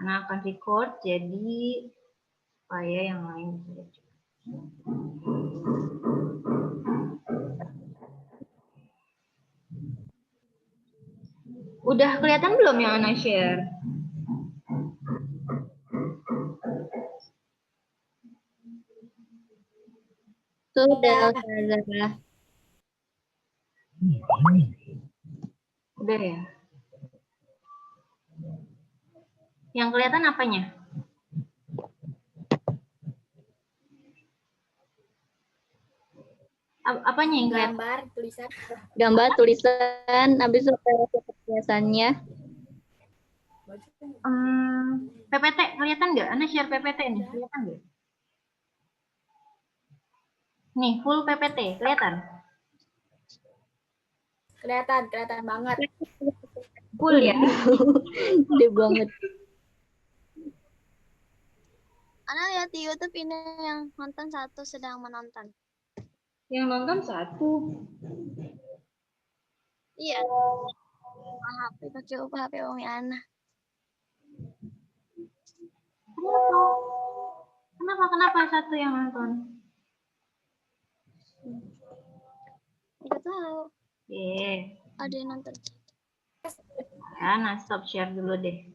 Ana akan record, jadi supaya yang lain bisa lihat juga. Udah kelihatan belum yang Ana share? Sudah, Ustazah. Udah ya? Yang kelihatan apanya? Apanya yang kelihatan? Gambar, tulisan. Gambar, tulisan, habis itu biasanya. PPT kelihatan nggak? Ana share PPT nih, kelihatan nggak? Nih, full PPT, kelihatan? Kelihatan banget. Full ya? Gede banget. Ana lihat di YouTube ini yang nonton satu sedang menonton. Yang nonton satu. Iya. HP pakai HP Umi Ana. Kenapa satu yang nonton? Nggak tahu. Ada yang nonton. Ana stop share dulu deh.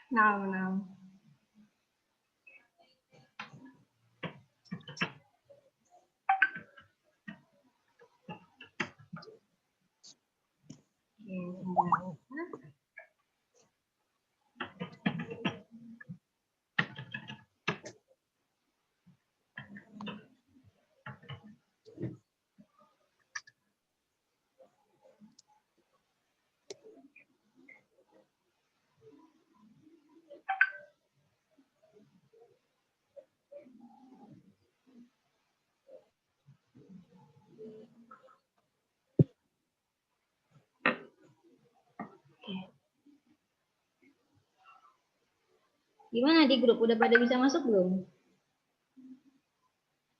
Nah. Gimana di grup? Udah pada bisa masuk belum?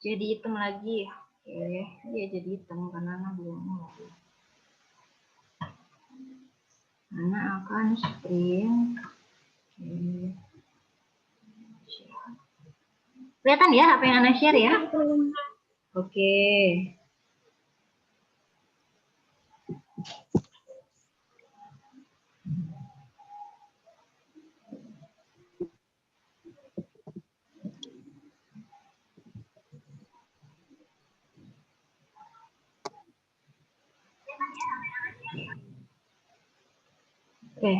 Jadi hitam lagi. Oke, dia jadi hitam karena Ana belum mulai. Ana akan screen. Oke. Kelihatan ya apa yang Ana share ya? Oke. Oke.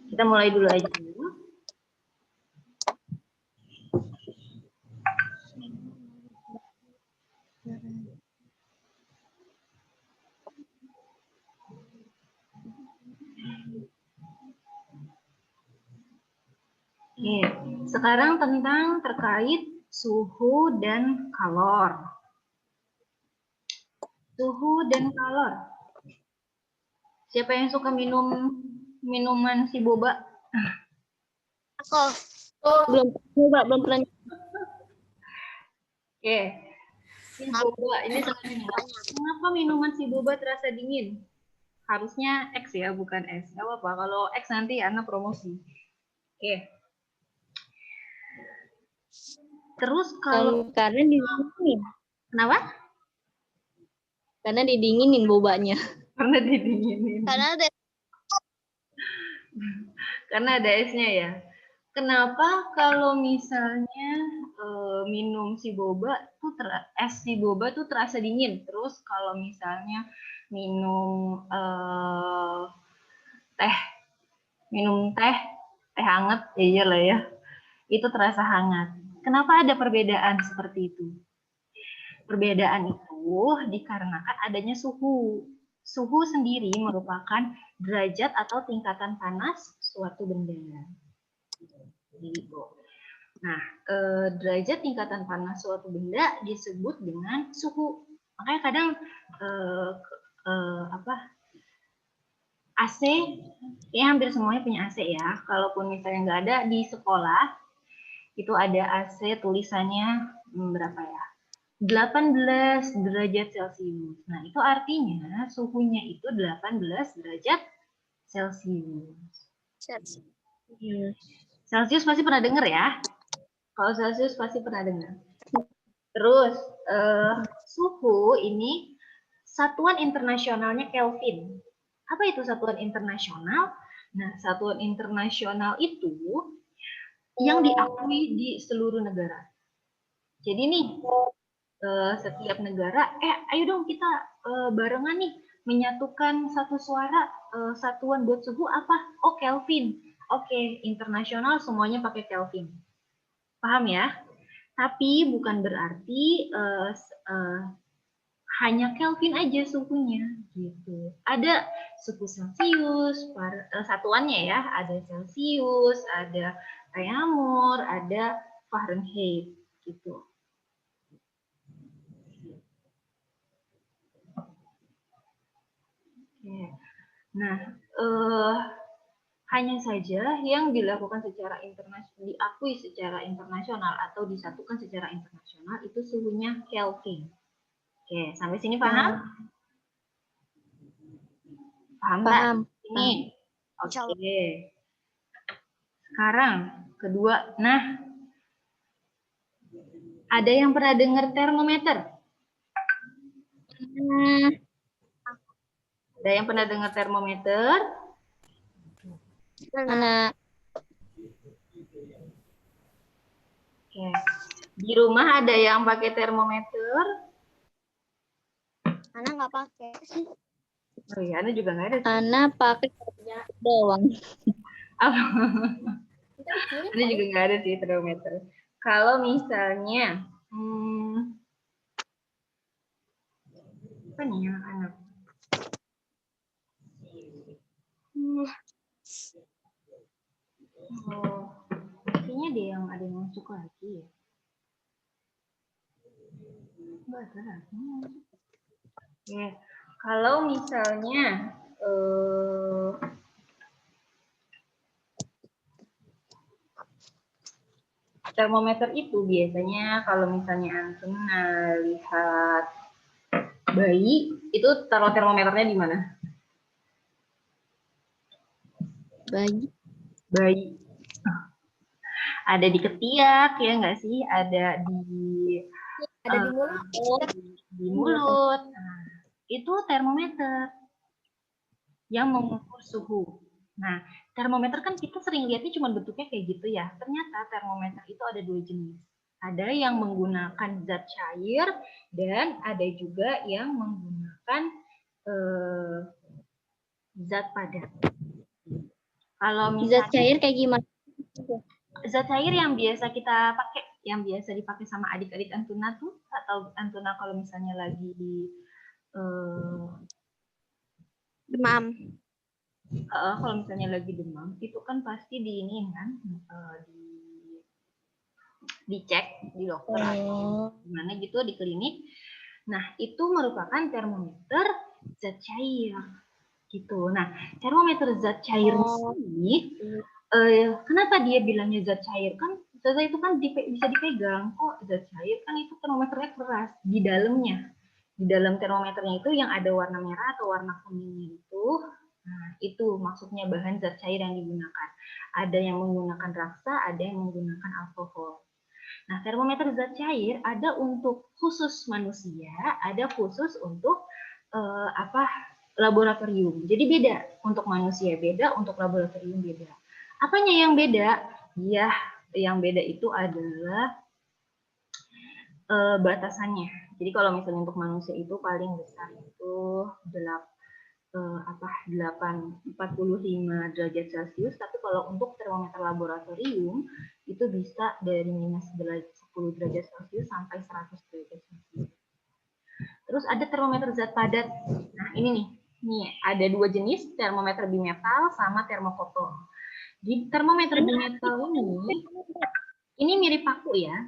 Kita mulai dulu aja. Oke, sekarang tentang terkait suhu dan kalor. Suhu dan kalor. Siapa yang suka minum minuman si boba? Aku. Belum pernah. Oke. Si boba ini sebenarnya. Kenapa minuman si boba terasa dingin? Harusnya X ya, bukan S. Gak apa-apa, kalau X nanti Ana promosi. Oke. Terus kalau karena didinginin. Kenapa? Karena didinginin bobanya. Karena didinginin. Karena ada esnya ya. Kenapa kalau misalnya minum si boba tuh es si boba tuh terasa dingin. Terus kalau misalnya minum teh hangat, iya lah ya. Itu terasa hangat. Kenapa ada perbedaan seperti itu? Perbedaan itu dikarenakan adanya suhu. Suhu sendiri merupakan derajat atau tingkatan panas suatu benda. Gitu. Nah, derajat tingkatan panas suatu benda disebut dengan suhu. Makanya kadang AC, ya hampir semuanya punya AC ya. Kalaupun misalnya nggak ada di sekolah, itu ada AC tulisannya berapa ya? 18 derajat Celcius. Nah, itu artinya suhunya itu 18 derajat Celcius. Celcius pasti pernah dengar ya? Kalau Celcius pasti pernah dengar. Terus, suhu ini satuan internasionalnya Kelvin. Apa itu satuan internasional? Nah, satuan internasional itu yang diakui di seluruh negara. Jadi nih, setiap negara, ayo dong kita barengan nih menyatukan satu suara, satuan buat suhu apa? Oh, Kelvin. Oke, internasional semuanya pakai Kelvin. Paham ya? Tapi bukan berarti hanya Kelvin aja suhunya gitu. Ada suhu Celcius, satuannya ya, ada Celcius, ada Reaumur, ada Fahrenheit gitu. Oke. Nah, hanya saja yang dilakukan secara internasional, diakui secara internasional atau disatukan secara internasional itu suhunya Kelvin. Oke, sampai sini paham? Paham nggak? Ini. Oke. Sekarang kedua. Nah, ada yang pernah dengar termometer? Ada yang pernah dengar termometer? Mana? Oke. Di rumah ada yang pakai termometer? Ana nggak pakai. Oh iya, Ana juga nggak ada. Ana pakai doang. Ana juga nggak ada sih termometer. Kalau misalnya, apa nih anak-anak? Oh, kayaknya ada yang masuk lagi ya. Nggak ada lagi. Ya, kalau misalnya termometer itu biasanya kalau misalnya antum lihat bayi, itu taruh termometernya di mana? Bayi. Ada di ketiak ya nggak sih? Ada di mulut. Di mulut. Nah, itu termometer yang mengukur suhu. Nah, termometer kan kita sering lihatnya cuma bentuknya kayak gitu ya. Ternyata termometer itu ada dua jenis. Ada yang menggunakan zat cair dan ada juga yang menggunakan zat padat. Kalau misalnya Zat cair kayak gimana? Zat cair yang biasa kita pakai, yang biasa dipakai sama adik-adik Antuna tuh, atau Antuna kalau misalnya lagi Demam. Kalau misalnya lagi demam, itu kan pasti diinin kan, dicek di dokter atau gimana gitu di klinik. Nah, itu merupakan termometer zat cair gitu. Nah, termometer zat cair ini kenapa dia bilangnya zat cair? Kan zat itu kan bisa dipegang. Kok zat cair? Kan itu termometernya keras di dalamnya. Di dalam termometernya itu yang ada warna merah atau warna kuningnya itu. Nah, itu maksudnya bahan zat cair yang digunakan. Ada yang menggunakan raksa, ada yang menggunakan alkohol. Nah, termometer zat cair ada untuk khusus manusia, ada khusus untuk laboratorium. Jadi beda untuk manusia, beda untuk laboratorium beda. Apanya yang beda? Ya, yang beda itu adalah batasannya. Jadi kalau misalnya untuk manusia itu paling besar itu 45 derajat Celcius, tapi kalau untuk termometer laboratorium itu bisa dari minus 10 derajat Celcius sampai 100 derajat Celcius. Terus ada termometer zat padat. Nah, ini nih ada dua jenis, termometer bimetal sama termokopel. Di termometer bimetal ini mirip paku ya.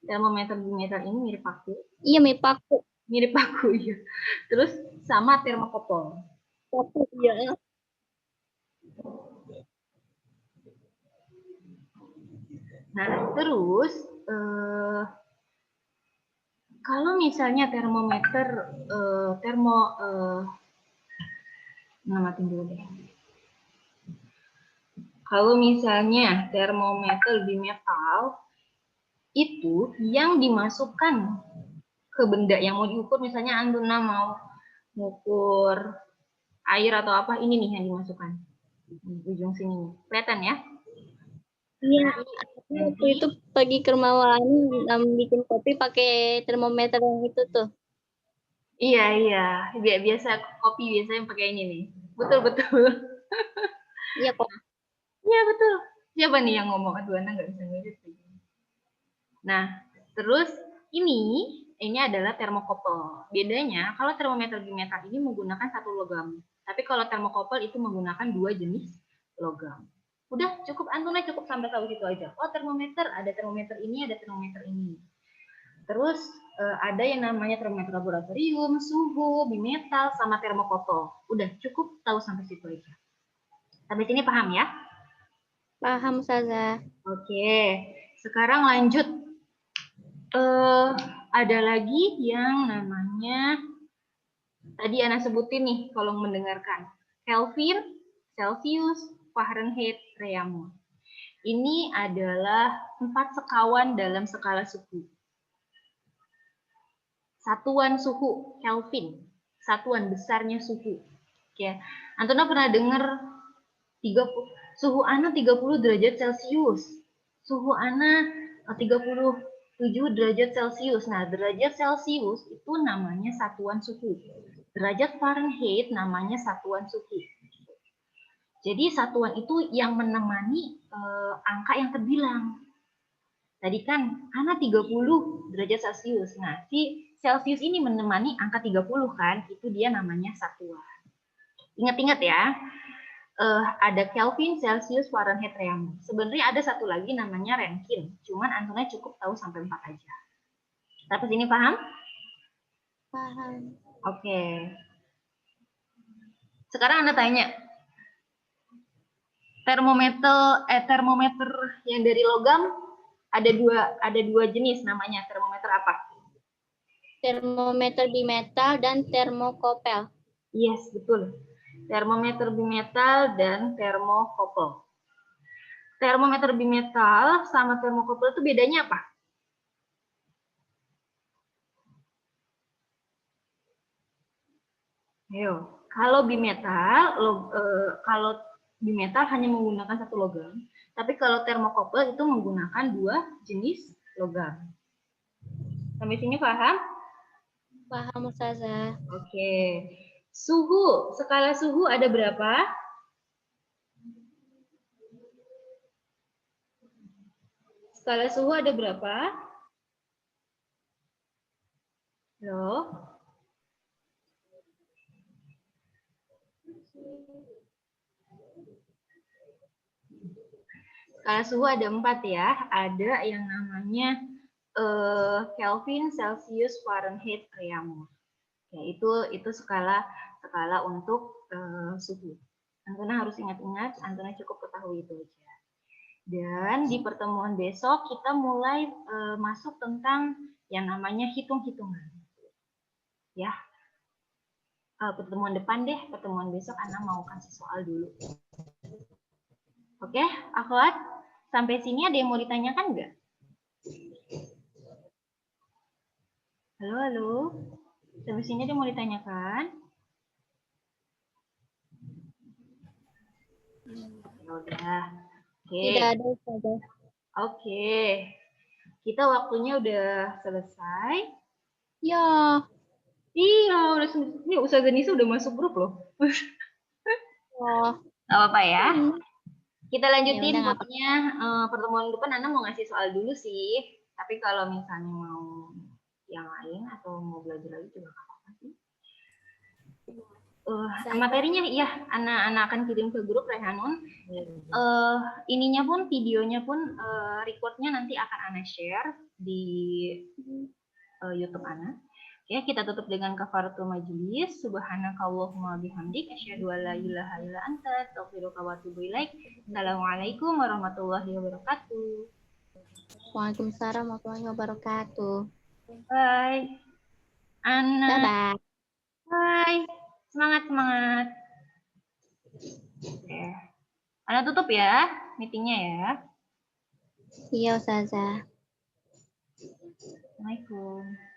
Termometer bimetal ini mirip paku. Iya, mirip paku. Mirip paku ya. Terus sama termokopel. Paku, iya. Nah, terus kalau misalnya termometer namatin dulu deh. Kalau misalnya termometer bimetal itu yang dimasukkan ke benda yang mau diukur, misalnya Antuna mau mengukur air atau apa, ini nih yang dimasukkan di ujung sini nih. Kelihatan ya? Iya. Waktu itu pergi ke rumah Wani bikin kopi pakai termometer yang itu tuh. Iya. Biasa kopi biasanya pakai ini nih. Betul. Iya kok. Iya betul. Siapa nih yang ngomong? Aduh, Ana nggak bisa ngeliat. Nah, terus ini adalah termokopel. Bedanya, kalau termometer bimetal ini menggunakan satu logam. Tapi kalau termokopel itu menggunakan dua jenis logam. Udah cukup, Antuna cukup sampai tahu situ aja. Oh, termometer, ada termometer ini, ada termometer ini. Terus ada yang namanya termometer laboratorium, suhu, bimetal, sama termokopel. Udah cukup tahu sampai situ aja. Sampai sini paham ya? Paham, Ustazah. Oke, sekarang lanjut. Ada lagi yang namanya tadi Ana sebutin nih kalau mendengarkan. Kelvin, Celsius, Fahrenheit, Reaumur. Ini adalah 4 sekawan dalam skala suhu. Satuan suhu Kelvin, satuan besarnya suhu. Oke, Antona pernah dengar suhu Ana 30 derajat Celcius. Suhu Ana 37 derajat Celcius. Nah, derajat Celcius itu namanya satuan suhu. Derajat Fahrenheit namanya satuan suhu. Jadi satuan itu yang menemani angka yang terbilang. Tadi kan Ana 30 derajat Celcius. Nah, si Celcius ini menemani angka 30 kan, itu dia namanya satuan. Ingat-ingat ya, ada Kelvin, Celsius, Fahrenheit, Reaumur. Sebenarnya ada satu lagi namanya Rankine, cuman Antona cukup tahu sampai 4 aja. Sampai sini paham? Paham. Oke. Sekarang Anda tanya, termometer yang dari logam ada dua jenis, namanya termometer apa? Termometer bimetal dan termokopel. Yes, betul. Termometer bimetal dan termokopel. Termometer bimetal sama termokopel itu bedanya apa? Ayo, kalau bimetal hanya menggunakan satu logam, tapi kalau termokopel itu menggunakan dua jenis logam. Sampai sini paham? Paham, Ustazah. Oke. Suhu, skala suhu ada berapa? Skala suhu ada berapa? Loh? Skala suhu ada 4 ya. Ada yang namanya Kelvin, Celsius, Fahrenheit, Reaumur. Ya, itu skala untuk suhu. Antona harus ingat-ingat, Antona cukup ketahui itu aja. Dan di pertemuan besok kita mulai masuk tentang yang namanya hitung-hitungan. Ya. Pertemuan depan deh, pertemuan besok Ana mau kasih soal dulu. Oke, akhwat, sampai sini ada yang mau ditanyakan nggak? Halo. Sampai sini ada yang mau ditanyakan? Ya udah. Oke. Tidak ada, Ustazah. Oke. Kita waktunya udah selesai. Ya. Iya, ini Ustazah Nisa udah masuk grup loh. Oh, Gak apa-apa ya. Kita lanjutin Ya udah, nggak pokoknya pertemuan depan Anda mau ngasih soal dulu sih. Tapi kalau misalnya mau yang lain atau mau belajar lagi juga nggak apa-apa sih. Materinya ya anak akan kirim ke grup Rehanun. Ininya pun videonya pun recordnya nanti akan Ana share di YouTube Ana. Ya, kita tutup dengan kafaratul majelis. Subhanakallahumma bihamdik asyhadu an la ilaha illa anta astaghfiruka wa atubu ilaik. Assalamualaikum warahmatullahi wabarakatuh. Waalaikumsalam warahmatullahi wabarakatuh. Bye. Ana. Bye-bye. Bye. Semangat. Oke. Ana tutup ya meetingnya ya. Iya, Ustazah. Assalamualaikum.